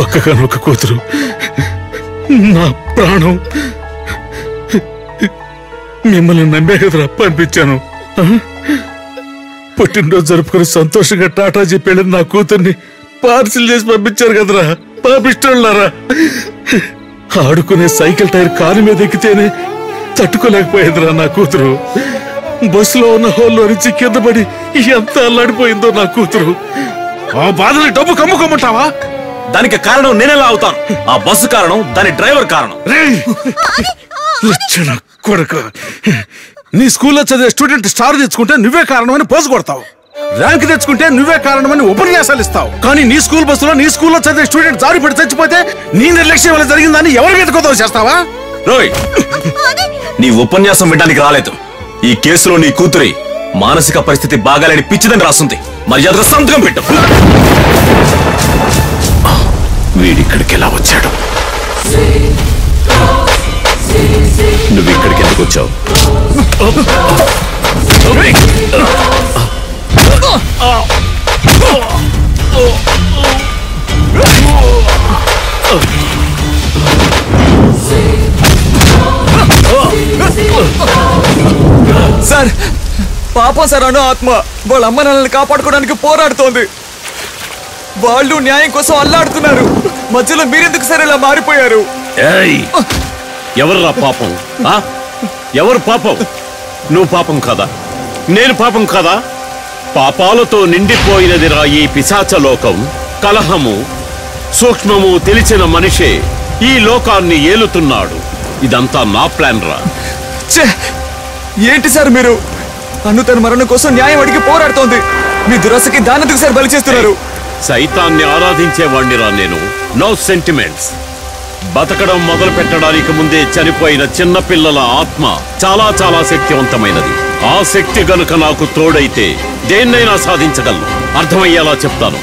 ఒక్కగానొక్క కూతురు, నా ప్రాణం. మిమ్మల్ని నమ్మే కదరా పంపించాను. పుట్టినరోజు జరుపుకుని సంతోషంగా టాటా చెప్పాడు నా కూతుర్ని పార్సిల్ చేసి పంపించారు కదరా పాపిష్టోళ్ళారా. ఆడుకునే సైకిల్ టైర్ కారు మీద ఎక్కితేనే తట్టుకోలేకపోయిందిరా నా కూతురు. బస్సులో ఉన్న హోల్లో నుంచి కింద పడి ఎంత అల్లాడిపోయిందో నా కూతురు. ఆ బాధని డబ్బు కమ్ముకోమంటావా? దానికి కారణం నేనెలా అవుతాను? ఆ బస్సు కారణం, దాని డ్రైవర్ కారణం. కొడుకు, నీ స్కూల్లో చదివే స్టూడెంట్ స్టార్ తెచ్చుకుంటే నువ్వే కారణమని పోజు కొడతావు. ర్యాంక్ తెచ్చుకుంటే నువ్వే కారణమని ఉపన్యాసాలు ఇస్తావు. కానీ నీ స్కూల్ బస్సులో నీ స్కూల్లో చదివే స్టూడెంట్ జారిపడి చచ్చిపోతే నీ నిర్లక్ష్యం వల్ల జరిగిందని ఎవరి మీద కొదవ చేస్తావా? రోయ్, నీ ఉపన్యాసం వినడానికి రాలేదు. ఈ కేసులో నీ కూతురి మానసిక పరిస్థితి బాగాలేని పిచ్చిదని రాస్తుంది. మర్యాదగా సంతకం పెట్టు. వీడిక్కడికి ఎలా వచ్చాడు? నువ్వు ఇక్కడికి ఎందుకు వచ్చావు? సార్, పాపం సార్. అను ఆత్మ వాళ్ళ అమ్మ నాన్నల్ని కాపాడుకోవడానికి పోరాడుతోంది. వాళ్ళు న్యాయం కోసం అల్లాడుతున్నారు. మధ్యలో మీరెందుకు సార్ ఇలా మారిపోయారు? ఎవర్రా పాపం? ఎవరు పాపం? నువ్వు పాపం కాదా? నేను పాపం కాదా? పాపాలతో నిండిపోయినదిరా ఈ పిశాచ లోకం. కలహము సూక్ష్మము తెలిసిన మనిషే ఈ లోకాన్ని ఏలుతున్నాడు. ఇదంతా నా ప్లాన్ రా. ఏంటి సార్ మీరు? అను తన మరణం కోసం న్యాయం అడిగి పోరాడుతోంది. మీ దురాశకి దానందుకు సార్ బలి చేస్తున్నారు. సైతాన్ని ఆరాధించేవాణ్ణిరా నేను. No sentiments. బతకడం మొదలు పెట్టడానికి ముందే చనిపోయిన చిన్న పిల్లల ఆత్మ చాలా చాలా శక్తివంతమైనది. ఆ శక్తి గనుక నాకు తోడైతే దేన్నైనా సాధించగలను. అర్థమయ్యేలా చెప్తాను.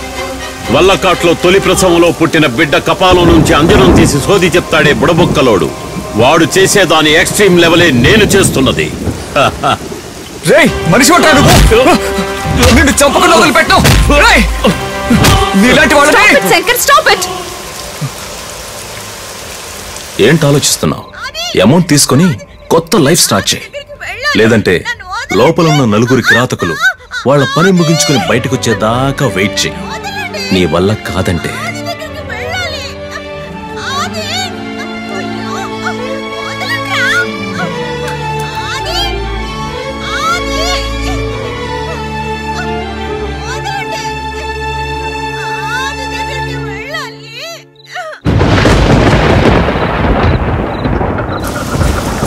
వల్లకాట్లో తొలి ప్రసవంలో పుట్టిన బిడ్డ కపాలం నుంచి అంజనం తీసి సోది చెప్తాడే బుడబొక్కలోడు. వాడు చేసేదాని ఎక్స్ట్రీమ్ లెవెలే నేను చేస్తున్నది. రేయ్, మనిషి ఉంటాడు. నిన్ను చంపకుండా వదిలిపెట్టు. నీలాంటి వాళ్ళని ఏంటి ఆలోచిస్తున్నావు? అమౌంట్ తీసుకొని కొత్త లైఫ్ స్టార్ట్ చేయి. లేదంటే లోపల ఉన్న నలుగురి కిరాతకులు వాళ్ళ పని ముగించుకుని బయటకు వచ్చేదాకా వెయిట్ చేయి. నీ వల్ల కాదంటే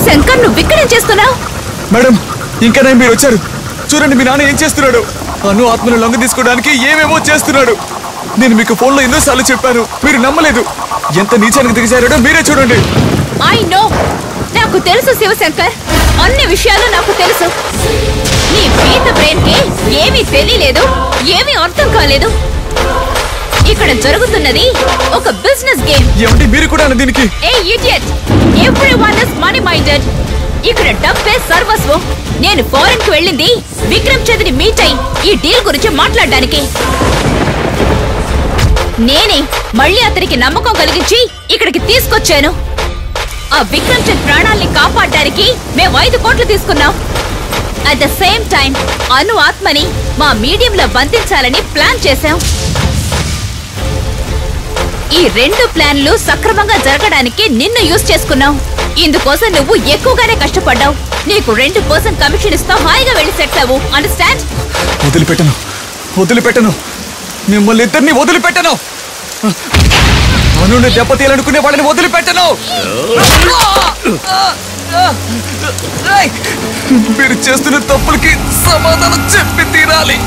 శంకర్, నువ్వు ఇక్కడేం చేస్తున్నావు? మేడం, ఇంకా మీరు వచ్చారు. చూడండి మీ నాన్న ఏం చేస్తున్నాడు. అను ఆత్మను లొంగ తీసుకోవడానికి ఏమేమో చేస్తున్నాడు. నేను మీకు ఫోన్లో ఎన్నోసార్లు చెప్పాను, మీరు నమ్మలేదు. ఎంత నీచానికి దిగజారాడో మీరే చూడండి. ఐ నో, నాకు తెలుసు శివశంకర్. అన్ని విషయాలు నాకు తెలుసు. నీ పీత బ్రెయిన్ కి ఏమీ తెలియలేదు, ఏమీ అర్థం కాలేదు. ఇక్కడ జరుగుతున్నది ఒక బిజినెస్ గేమ్. ఏమండి మీరు కూడా దీనికి? ఏ idiot, everyone is money minded. ఇక్కడ డబ్బే సర్వస్వం. నేను ఫారెన్ కు వెళ్ళింది విక్రమ్ చంద్ని మీట్ అయి ఈ డీల్ గురించి మాట్లాడడానికి. నేనే మళ్ళీ అతనికి నమ్మకం కలిగించి ఇక్కడికి తీసుకొచ్చాను. ఆ విక్రమ్ చంద్ ప్రాణాల్ని కాపాడడానికి మేము 5 కోట్లు తీసుకున్నాం. అట్ ద సేమ్ టైం అను ఆత్మని మా మీడియంలో బంధించాలని ప్లాన్ చేశాం. ఈ 2 ప్లాన్లు సక్రమంగా జరగడానికి నిన్ను యూజ్ చేసుకున్నావు. ఇందుకోసం నువ్వు ఎక్కువగానే కష్టపడ్డావు. నీకు 2% కమిషన్ ఇస్తావు. హాయిగా వెళ్ళి సెట్ అవ్వు. అండర్స్టాండ్? వదిలిపెట్టను, వదిలిపెట్టను. మిమ్మల్ని ఇద్దరిని వదిలిపెట్టను. అనుని దెబ్బతీయాలనుకునే వాళ్ళని వదిలిపెట్టను. మీరు చేస్తున్న తప్పులకి సమాధానం చెప్పి తీరాలి.